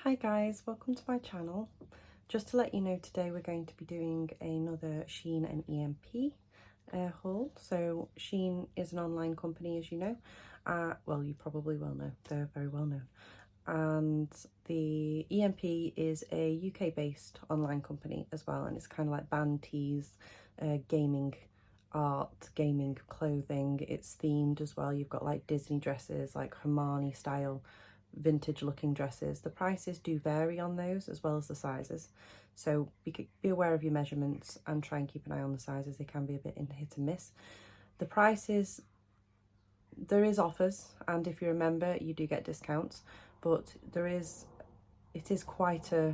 Hi guys, welcome to my channel. Just to let you know, today we're going to be doing another Shein and EMP haul. So Shein is an online company, as you know. Well, you probably will know, they're very well known. And the EMP is a UK based online company as well, and it's kind of like band tees, gaming art, gaming clothing. It's themed as well. You've got like Disney dresses, like Hermione style vintage looking dresses. The prices do vary on those as well as the sizes, so be aware of your measurements and try and keep an eye on the sizes. They can be a bit hit and miss. The prices, there is offers, and if you're a member you do get discounts, but it is quite a,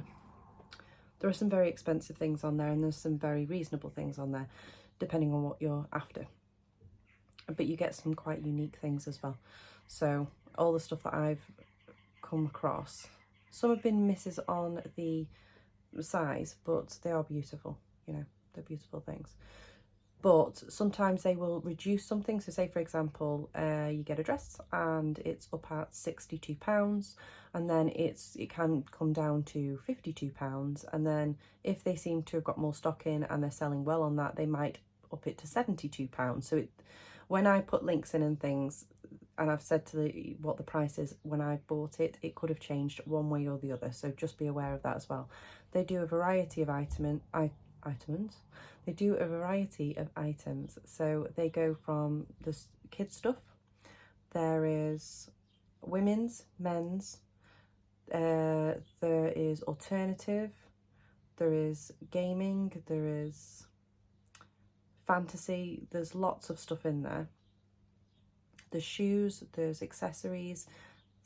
there are some very expensive things on there and there's some very reasonable things on there depending on what you're after, but you get some quite unique things as well. So all the stuff that I've come across, some have been misses on the size, but they are beautiful, you know, they're beautiful things. But sometimes they will reduce something. So say for example, you get a dress and it's up at £62, and then it can come down to £52, and then if they seem to have got more stock in and they're selling well on that, they might up it to £72. So when I put links in and things, and I've said what the price is when I bought it, it could have changed one way or the other, so just be aware of that as well. They do a variety of items. They do a variety of items, so they go from the kids stuff, there is women's, men's, there is alternative, there is gaming, there is fantasy, there's lots of stuff in there. There's shoes, there's accessories,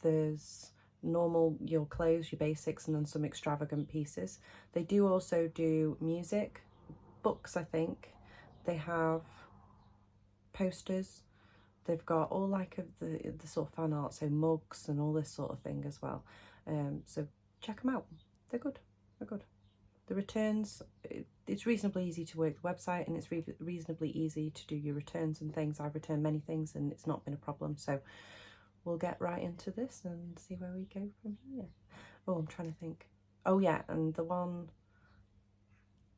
there's normal, your clothes, your basics, and then some extravagant pieces. They do also do music, books, I think. They have posters. They've got all like the sort of fan art, so mugs and all this sort of thing as well. So check them out. They're good. They're good. The returns, it's reasonably easy to work the website, and it's reasonably easy to do your returns and things. I've returned many things and it's not been a problem. So we'll get right into this and see where we go from here. Oh, I'm trying to think. Oh yeah, and the one,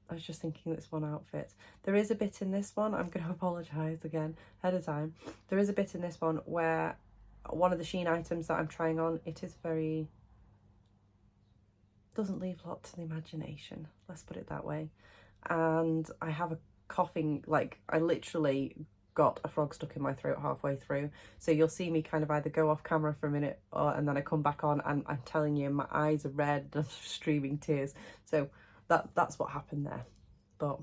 I was just thinking this one outfit. There is a bit in this one, I'm going to apologise again ahead of time. There is a bit in this one where one of the Shein items that I'm trying on, it is very, doesn't leave a lot to the imagination, let's put it that way. And I have a coughing, like I literally got a frog stuck in my throat halfway through, so you'll see me kind of either go off camera for a minute and then I come back on, and I'm telling you, my eyes are red and streaming tears. So that's what happened there. But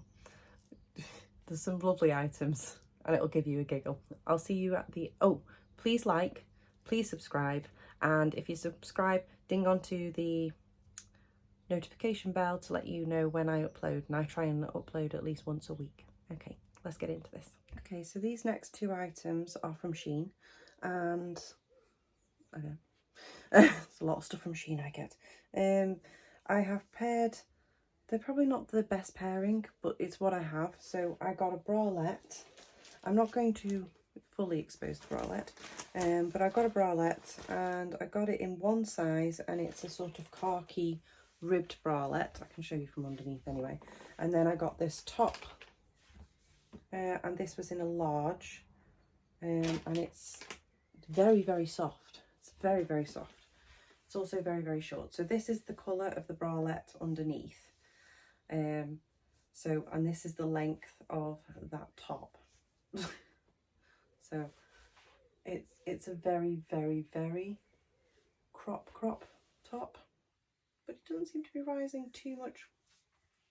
there's some lovely items and it'll give you a giggle. I'll see you at the, oh, please like, please subscribe, and if you subscribe, ding onto the notification bell to let you know when I upload, and I try and upload at least once a week. Okay, let's get into this. Okay, so these next two items are from Shein, and I know it's a lot of stuff from Shein I get. I have paired, they're probably not the best pairing, but it's what I have. So I got a bralette. I'm not going to fully expose the bralette, but I got a bralette and I got it in one size, and it's a sort of khaki ribbed bralette. I can show you from underneath anyway. And then I got this top, and this was in a large, and it's very, very soft. It's very, very soft. It's also very, very short. So this is the colour of the bralette underneath. So, and this is the length of that top. So it's a very, very, very crop top, but it doesn't seem to be rising too much.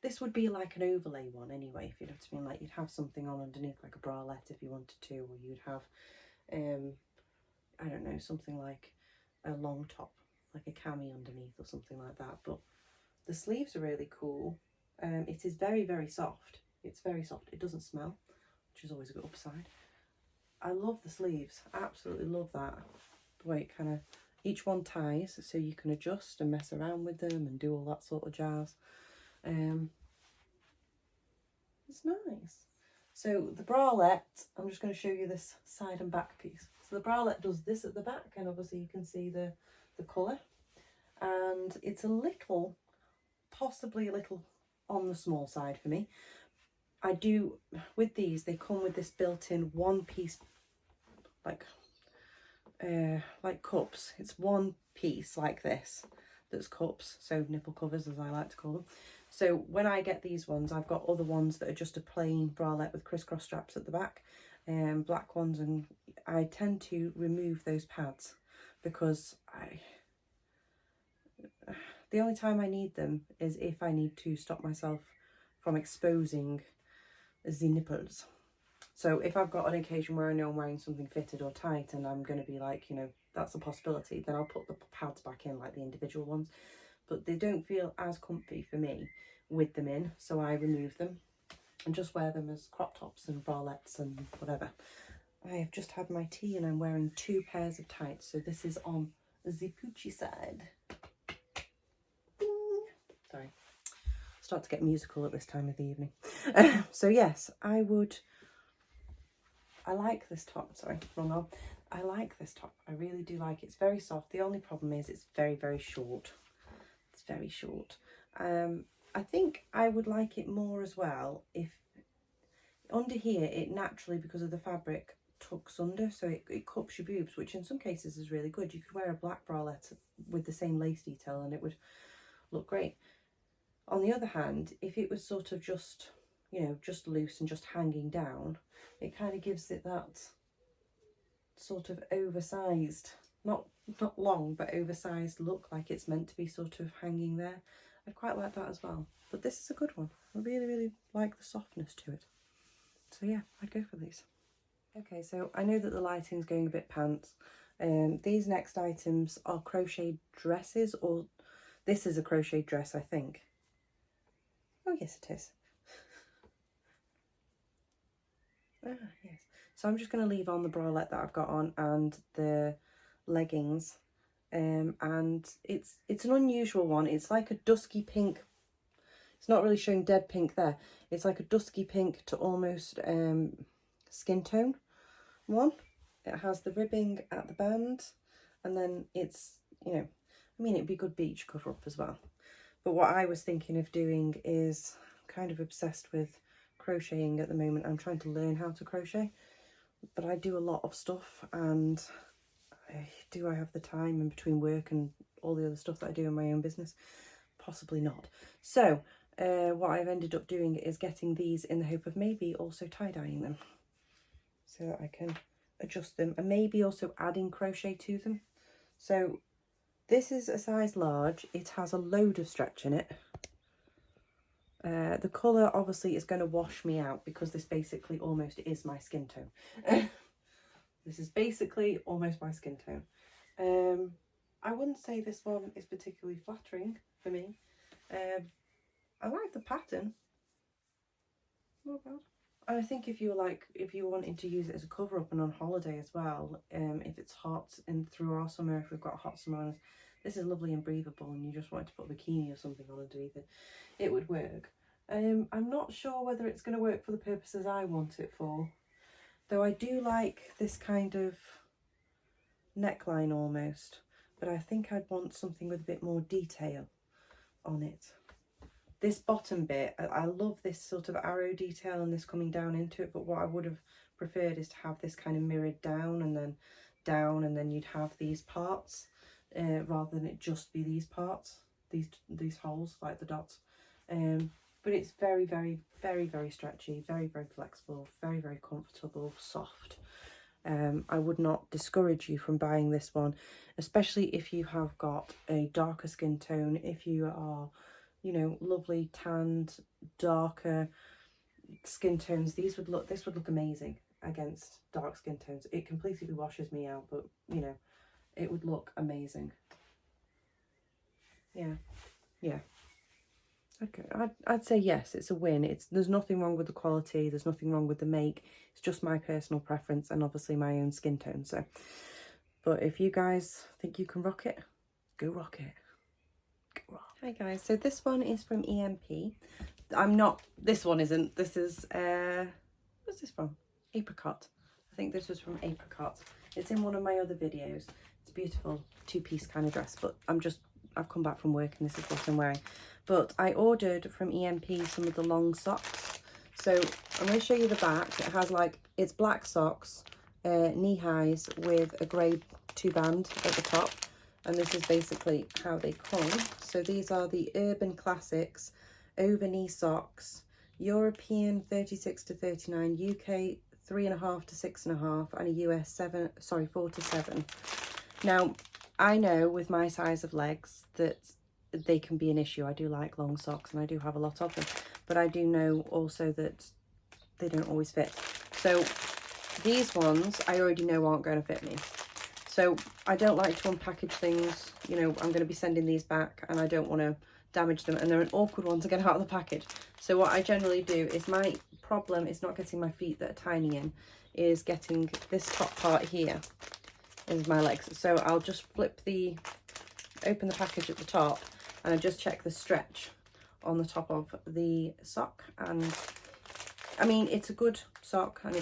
This would be like an overlay one anyway, if you know what I mean. Like you'd have something on underneath, like a bralette if you wanted to, or you'd have, I don't know, something like a long top, like a cami underneath or something like that. But the sleeves are really cool. It is very, very soft. It's very soft. It doesn't smell, which is always a good upside. I love the sleeves. I absolutely love that. The way it kind of, each one ties, so you can adjust and mess around with them and do all that sort of jazz. It's nice. So the bralette, I'm just going to show you this side and back piece. So the bralette does this at the back, and obviously you can see the colour. And and it's a little, possibly a little on the small side for me. I do, with these, they come with this built-in one piece, like cups. It's one piece like this that's cups, so nipple covers as I like to call them. So when I get these ones, I've got other ones that are just a plain bralette with crisscross straps at the back, black ones, and I tend to remove those pads because the only time I need them is if I need to stop myself from exposing the nipples. So if I've got an occasion where I know I'm wearing something fitted or tight and I'm going to be like, you know, that's a possibility, then I'll put the pads back in, like the individual ones. But they don't feel as comfy for me with them in, so I remove them and just wear them as crop tops and bralettes and whatever. I have just had my tea and I'm wearing 2 pairs of tights, so this is on the poochie side. Ding. Sorry, start to get musical at this time of the evening. So yes, I like this top. Sorry, wrong arm. I like this top. I really do like it. It's very soft. The only problem is it's very, very short. It's very short. I think I would like it more as well if under here it naturally, because of the fabric, tucks under, so it cups your boobs, which in some cases is really good. You could wear a black bralette with the same lace detail and it would look great. On the other hand, if it was sort of just, you know, just loose and just hanging down, it kind of gives it that sort of oversized, not long, but oversized look, like it's meant to be sort of hanging there. I quite like that as well. But this is a good one. I really, really like the softness to it. So yeah, I'd go for these. Okay, so I know that the lighting's going a bit pants. These next items are crochet dresses, or this is a crochet dress, I think. Oh yes, it is. Ah, yes. So I'm just going to leave on the bralette that I've got on and the leggings. And it's an unusual one. It's like a dusky pink. It's not really showing dead pink there. It's like a dusky pink to almost skin tone one. It has the ribbing at the band, and then it's, you know, I mean, it'd be good beach cover up as well. But what I was thinking of doing is, I'm kind of obsessed with crocheting at the moment. I'm trying to learn how to crochet, but I do a lot of stuff, and do I have the time in between work and all the other stuff that I do in my own business? Possibly not. So what I've ended up doing is getting these in the hope of maybe also tie-dyeing them so that I can adjust them, and maybe also adding crochet to them. So this is a size large. It has a load of stretch in it. The colour obviously is going to wash me out because this basically almost is my skin tone. This is basically almost my skin tone. I wouldn't say this one is particularly flattering for me. I like the pattern. Not bad. I think if you're wanting to use it as a cover up and on holiday as well, if it's hot and through our summer, if we've got a hot summer on us, this is lovely and breathable, and you just want to put a bikini or something on underneath it, it would work. I'm not sure whether it's going to work for the purposes I want it for, though I do like this kind of neckline almost, but I think I'd want something with a bit more detail on it. This bottom bit, I love this sort of arrow detail and this coming down into it, but what I would have preferred is to have this kind of mirrored down, and then you'd have these parts, rather than it just be these parts, these holes like the dots. But it's very, very, very, very stretchy, very, very flexible, very, very comfortable, soft. I would not discourage you from buying this one, especially if you have got a darker skin tone, if you are, you know, lovely tanned, darker skin tones. This would look amazing against dark skin tones. It completely washes me out, but you know, it would look amazing. Yeah. Okay, I'd say yes, it's a win. There's nothing wrong with the quality, there's nothing wrong with the make. It's just my personal preference and obviously my own skin tone. So, but if you guys think you can rock it, go rock it. Go rock. Hi guys, so this one is from EMP. This one isn't. This is what's this from? Apricot. I think this was from Apricot. It's in one of my other videos. It's a beautiful two-piece kind of dress, but I'm I've come back from work and this is what I'm wearing. But I ordered from EMP some of the long socks. So I'm going to show you the back. It has like, it's black socks, knee highs with a grey 2-band at the top. And this is basically how they come. So these are the Urban Classics over knee socks, European 36 to 39, UK 3.5 to 6.5, and a US 4 to 7. Now, I know with my size of legs that they can be an issue. I do like long socks and I do have a lot of them, but I do know also that they don't always fit. So these ones I already know aren't going to fit me. So I don't like to unpackage things, you know, I'm going to be sending these back and I don't want to damage them, and they're an awkward one to get out of the package. So what I generally do is, my problem is not getting my feet that are tiny in, is getting this top part here is my legs. So I'll just open the package at the top and I just check the stretch on the top of the sock. And I mean, it's a good sock and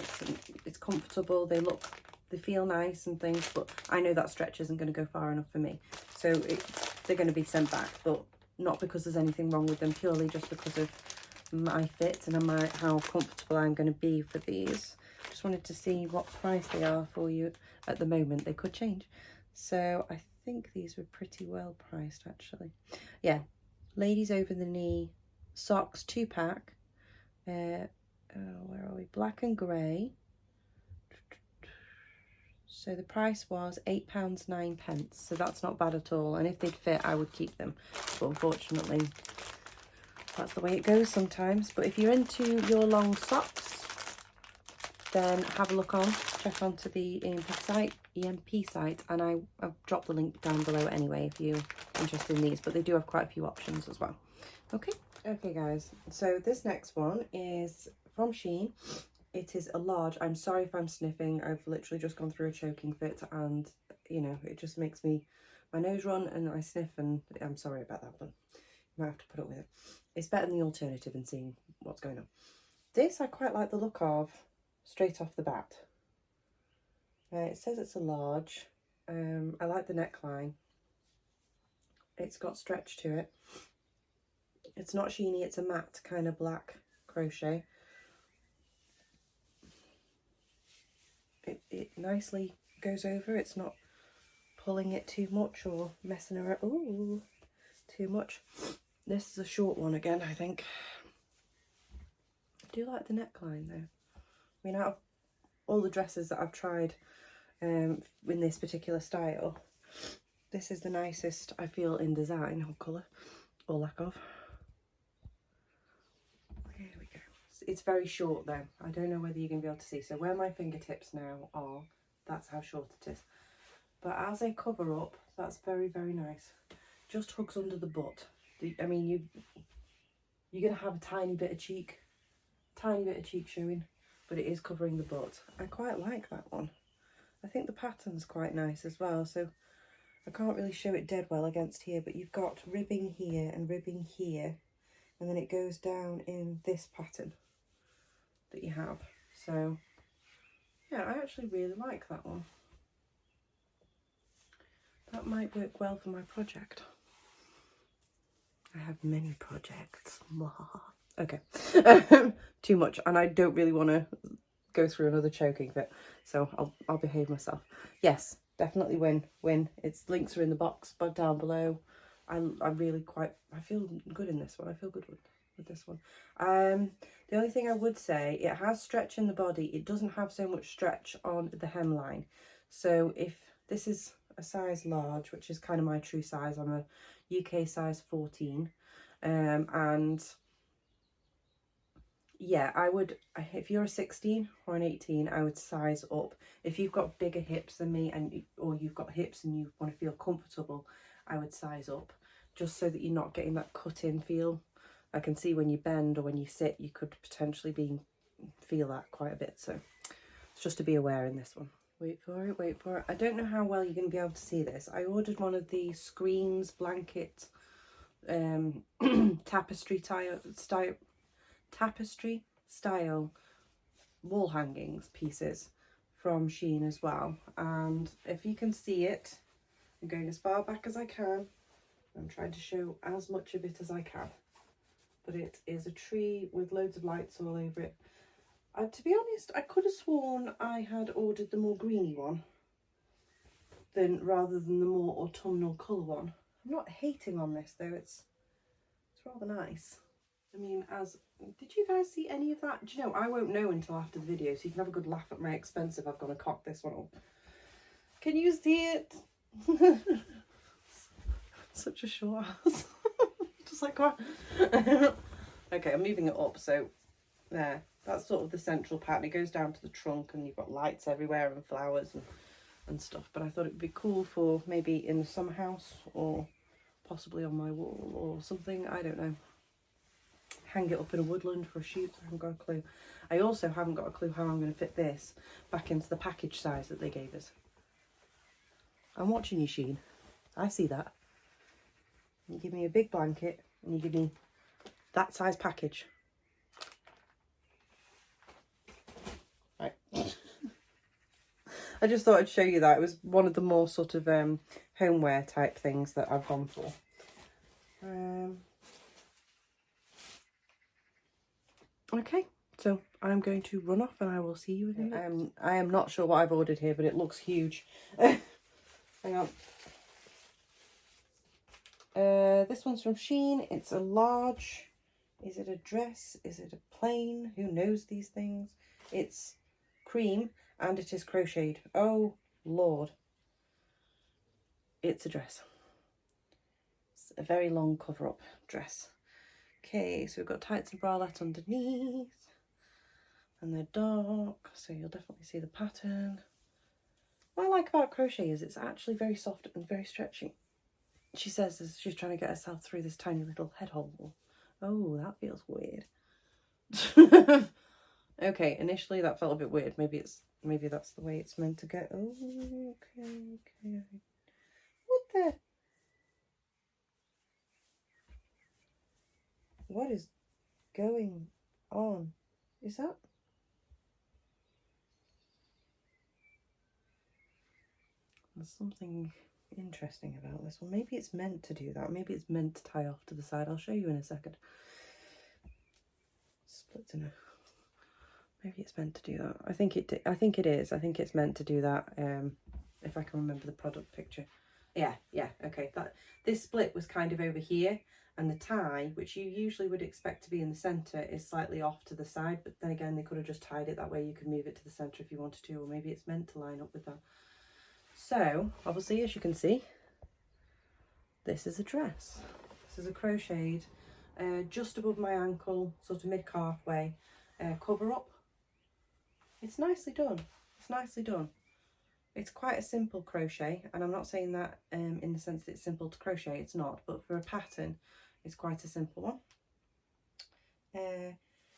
it's comfortable, they feel nice and things, but I know that stretch isn't going to go far enough for me. So they're going to be sent back, but not because there's anything wrong with them, purely just because of my fit and how comfortable I'm going to be for these. Just wanted to see what price they are for you at the moment. They could change. So I think these were pretty well priced actually. Yeah, ladies over the knee socks 2-pack. Where are we? Black and grey. So the price was £8.09, so that's not bad at all. And if they'd fit, I would keep them. But unfortunately, that's the way it goes sometimes. But if you're into your long socks, then have a look check onto the EMP site, and I've dropped the link down below anyway if you're interested in these. But they do have quite a few options as well. Okay guys, so this next one is from Shein. It is a large. I'm sorry if I'm sniffing. I've literally just gone through a choking fit and, you know, it just makes my nose run and I sniff, and I'm sorry about that, but you might have to put up with it. It's better than the alternative and seeing what's going on. This I quite like the look of straight off the bat. It says it's a large. I like the neckline. It's got stretch to it. It's not sheeny, it's a matte kind of black crochet. It nicely goes over. It's not pulling it too much or messing around too much. This is a short one again, I think. I do like the neckline though. I mean, out of all the dresses that I've tried in this particular style, this is the nicest I feel in design or colour, or lack of. Here we go. It's very short though. I don't know whether you're going to be able to see. So where my fingertips now are, that's how short it is. But as a cover up, that's very, very nice. Just hooks under the butt. I mean, you're going to have a tiny bit of cheek showing, but it is covering the butt. I quite like that one. I think the pattern's quite nice as well. So I can't really show it dead well against here, but you've got ribbing here and ribbing here. And then it goes down in this pattern that you have. So yeah, I actually really like that one. That might work well for my project. I have many projects. Okay. Too much, and I don't really want to go through another choking fit, so I'll behave myself. Yes, definitely win. Its links are in the box but down below. I feel good in this one. I feel good with this one. The only thing I would say, it has stretch in the body. It doesn't have so much stretch on the hemline. So if this is a size large, which is kind of my true size, I'm a UK size 14, and yeah, I would, if you're a 16 or an 18, I would size up. If you've got bigger hips than me, or you've got hips and you want to feel comfortable, I would size up, just so that you're not getting that cut-in feel. I can see when you bend or when you sit, you could potentially feel that quite a bit. So it's just to be aware in this one. Wait for it. I don't know how well you're going to be able to see this. I ordered one of the screens blanket tapestry style wall hangings pieces from Shein as well. And if you can see it, I'm going as far back as I can. I'm trying to show as much of it as I can. But it is a tree with loads of lights all over it. To be honest, I could have sworn I had ordered the more greeny one rather than the more autumnal colour one. I'm not hating on this though, it's rather nice. I mean, did you guys see any of that? Do you know, I won't know until after the video, so you can have a good laugh at my expense if I've got to cock this one up. Can you see it? Such a short house. Just like what? Okay, I'm moving it up, so there. That's sort of the central pattern. It goes down to the trunk and you've got lights everywhere and flowers and stuff. But I thought it would be cool for maybe in the summer house or possibly on my wall or something. I don't know. Hang it up in a woodland for a shoot. I haven't got a clue. I also haven't got a clue how I'm going to fit this back into the package size that they gave us. I'm watching you, Shein. I see that. You give me a big blanket and you give me that size package. Right. I just thought I'd show you that. It was one of the more sort of homeware type things that I've gone for. Okay, so I'm going to run off and I will see you in a minute. I am not sure what I've ordered here, but it looks huge. Hang on. This one's from Shein. It's a large. Is it a dress? Is it a plain? Who knows these things? It's cream and it is crocheted. Oh, Lord. It's a dress. It's a very long cover-up dress. Okay, so we've got tights and bralette underneath. And they're dark, so you'll definitely see the pattern. What I like about crochet is it's actually very soft and very stretchy. She says as she's trying to get herself through this tiny little head hole. Oh, that feels weird. Okay, initially that felt a bit weird. Maybe that's the way it's meant to go. Oh, okay. What is going on? Is that? There's something interesting about this one. Maybe it's meant to do that. Maybe it's meant to tie off to the side. I'll show you in a second. Splits in a. Maybe it's meant to do that. I think it is. I think it's meant to do that. If I can remember the product picture. Yeah. Okay. This split was kind of over here, and the tie, which you usually would expect to be in the centre, is slightly off to the side. But then again, they could have just tied it that way. You could move it to the centre if you wanted to, or maybe it's meant to line up with that. So obviously, as you can see, this is a dress. This is a crocheted, just above my ankle, sort of mid-calf way, cover up. It's nicely done. It's nicely done. It's quite a simple crochet, and I'm not saying that in the sense that it's simple to crochet. It's not, but for a pattern, it's quite a simple one.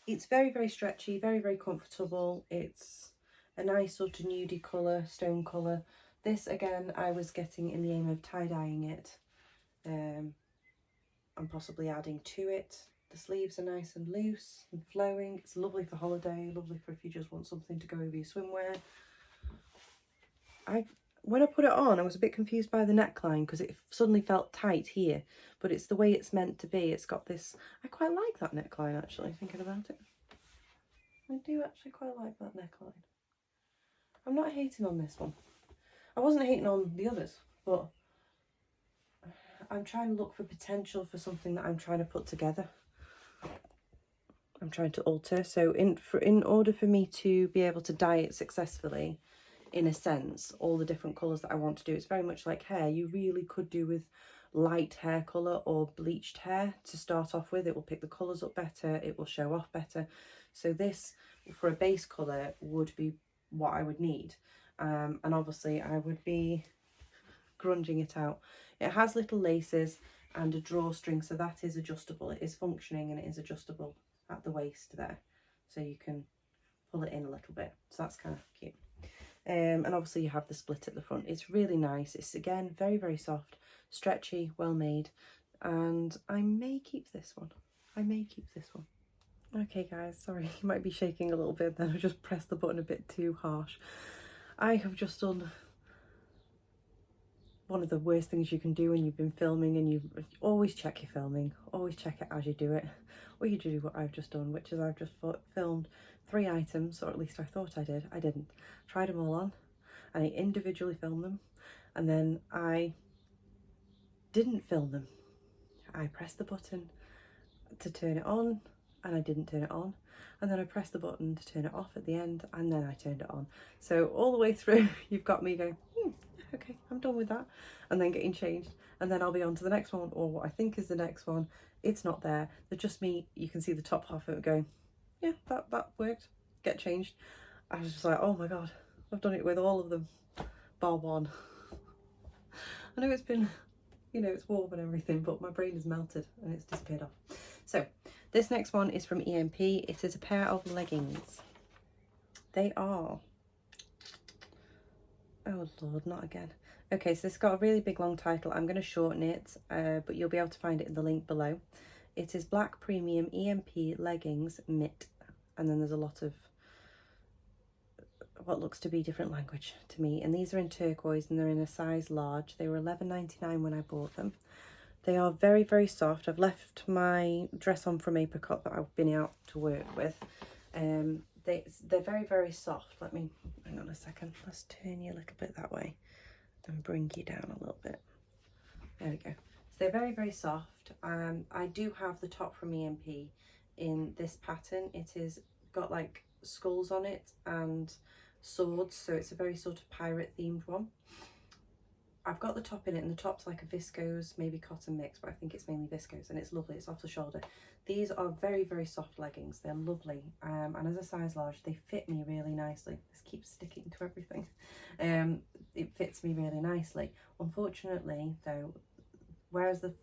It's very, very stretchy, very, very comfortable. It's a nice sort of nudie colour, stone colour. This, again, I was getting in the aim of tie-dyeing it and possibly adding to it. The sleeves are nice and loose and flowing. It's lovely for holiday, lovely for if you just want something to go over your swimwear. When I put it on, I was a bit confused by the neckline because it suddenly felt tight here, but it's the way it's meant to be. It's got this, I quite like that neckline actually, thinking about it. I do actually quite like that neckline. I'm not hating on this one. I wasn't hating on the others, but I'm trying to look for potential for something that I'm trying to put together. I'm trying to alter. So in order for me to be able to dye it successfully, in a sense, all the different colours that I want to do, it's very much like hair. You really could do with light hair colour or bleached hair to start off with. It will pick the colours up better, it will show off better. So this, for a base colour, would be what I would need. And obviously I would be grunging it out. It has little laces and a drawstring, so that is adjustable. It is functioning and it is adjustable at the waist there, so you can pull it in a little bit. So that's kind of cute. And obviously you have the split at the front. It's really nice. It's, again, very, very soft, stretchy, well made, and I may keep this one. Okay guys, sorry, you might be shaking a little bit then. I just pressed the button a bit too harsh. I have just done one of the worst things you can do when you've been filming, and you always check your filming, always check it as you do it, or you do what I've just done, which is I've just filmed 3 items, or at least I thought I did. I didn't. Tried them all on, and I individually filmed them, and then I didn't film them. I pressed the button to turn it on, and I didn't turn it on, and then I pressed the button to turn it off at the end, and then I turned it on. So all the way through you've got me going, okay, I'm done with that, and then getting changed, and then I'll be on to the next one, or what I think is the next one. It's not there, they're just me. You can see the top half of it going, yeah, that worked, get changed. I was just like, oh my god, I've done it with all of them bar one. I know it's been, you know, it's warm and everything, but my brain is melted and it's disappeared off. So this next one is from EMP. It is a pair of leggings. They are, oh Lord, not again. Okay, so it's got a really big long title. I'm going to shorten it, but you'll be able to find it in the link below. It is Black Premium EMP Leggings Mitt, and then there's a lot of what looks to be different language to me, and these are in turquoise and they're in a size large. They were $11.99 when I bought them. They are very, very soft. I've left my dress on from Apricot that I've been out to work with. They're very, very soft. Let me, hang on a second, let's turn you a little bit that way and bring you down a little bit. There we go. So they're very, very soft. I do have the top from EMP in this pattern. It is got like skulls on it and swords, so it's a very sort of pirate themed one. I've got the top in it, and the top's like a viscose, maybe cotton mix, but I think it's mainly viscose, and it's lovely. It's off the shoulder. These are very, very soft leggings. They're lovely, and as a size large, they fit me really nicely. This keeps sticking to everything. It fits me really nicely. Unfortunately, though, whereas the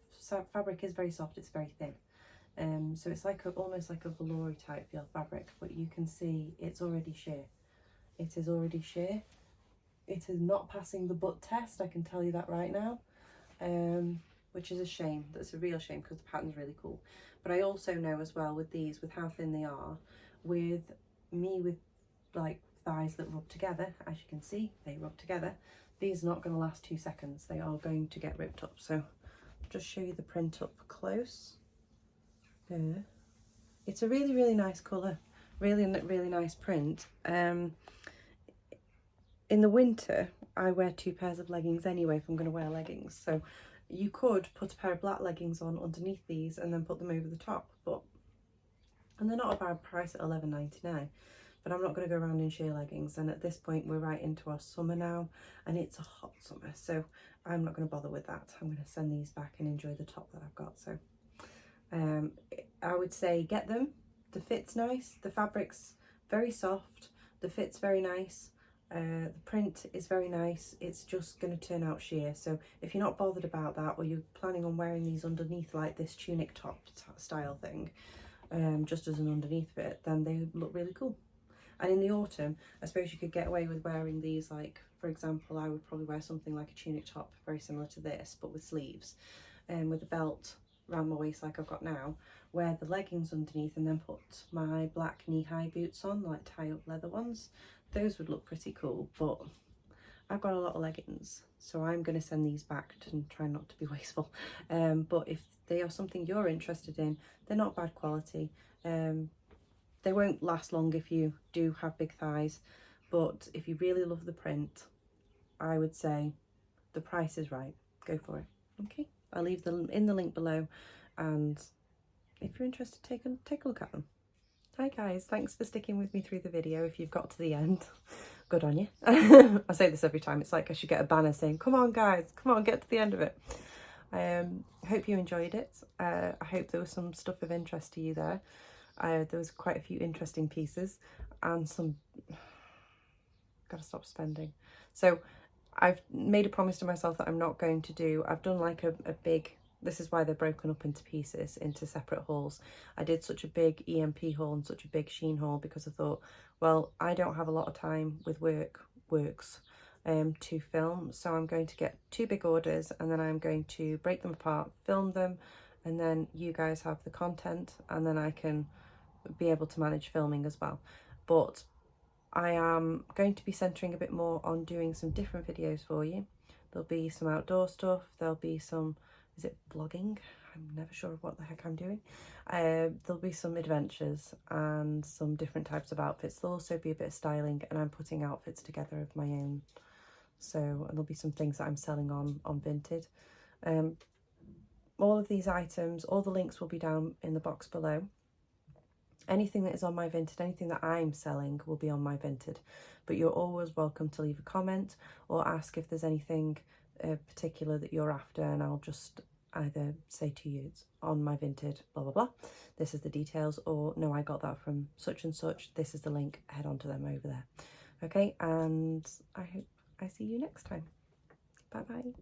fabric is very soft, it's very thin. So it's like almost like a velour type feel fabric, but you can see it's already sheer. It is already sheer. It is not passing the butt test, I can tell you that right now, which is a shame. That's a real shame, because the pattern's really cool. But I also know as well with these, with how thin they are, with like thighs that rub together, as you can see, they rub together. These are not going to last 2 seconds. They are going to get ripped up. So I'll just show you the print up close. There. It's a really, really nice colour. Really, really nice print. In the winter, I wear 2 pairs of leggings anyway if I'm going to wear leggings. So you could put a pair of black leggings on underneath these and then put them over the top. And they're not a bad price at $11.99. But I'm not going to go around in sheer leggings. And at this point, we're right into our summer now. And it's a hot summer. So I'm not going to bother with that. I'm going to send these back and enjoy the top that I've got. So I would say get them. The fit's nice. The fabric's very soft. The fit's very nice. The print is very nice. It's just going to turn out sheer, so if you're not bothered about that, or you're planning on wearing these underneath like this tunic top style thing, just as an underneath bit, then they look really cool. And in the autumn, I suppose you could get away with wearing these, like for example, I would probably wear something like a tunic top very similar to this but with sleeves, and with a belt around my waist like I've got now, wear the leggings underneath and then put my black knee-high boots on, like tie-up leather ones. Those would look pretty cool, but I've got a lot of leggings, so I'm going to send these back and try not to be wasteful. But if they are something you're interested in, they're not bad quality. They won't last long if you do have big thighs, but if you really love the print, I would say the price is right. Go for it. Okay, I'll leave them in the link below, and if you're interested, take a look at them. Hi guys, thanks for sticking with me through the video. If you've got to the end, good on you. I say this every time. It's like I should get a banner saying, come on guys, come on, get to the end of it. I hope you enjoyed it. I hope there was some stuff of interest to you there. There was quite a few interesting pieces and some, gotta stop spending. So I've made a promise to myself that I'm not going to do, I've done like a big, this is why they're broken up into pieces, into separate hauls. I did such a big EMP haul and such a big Shein haul because I thought, well, I don't have a lot of time with works to film, so I'm going to get 2 big orders and then I'm going to break them apart, film them, and then you guys have the content, and then I can be able to manage filming as well. But I am going to be centering a bit more on doing some different videos for you. There'll be some outdoor stuff, there'll be some, is it vlogging? I'm never sure of what the heck I'm doing. There'll be some adventures and some different types of outfits. There'll also be a bit of styling, and I'm putting outfits together of my own. So, and there'll be some things that I'm selling on Vinted. All of these items, all the links will be down in the box below. Anything that is on my Vinted, anything that I'm selling will be on my Vinted, but you're always welcome to leave a comment or ask if there's anything particular that you're after, and I'll just either say to you, it's on my Vinted, blah blah blah, this is the details, or no, I got that from such and such, this is the link, head on to them over there. Okay, and I hope I see you next time. Bye bye.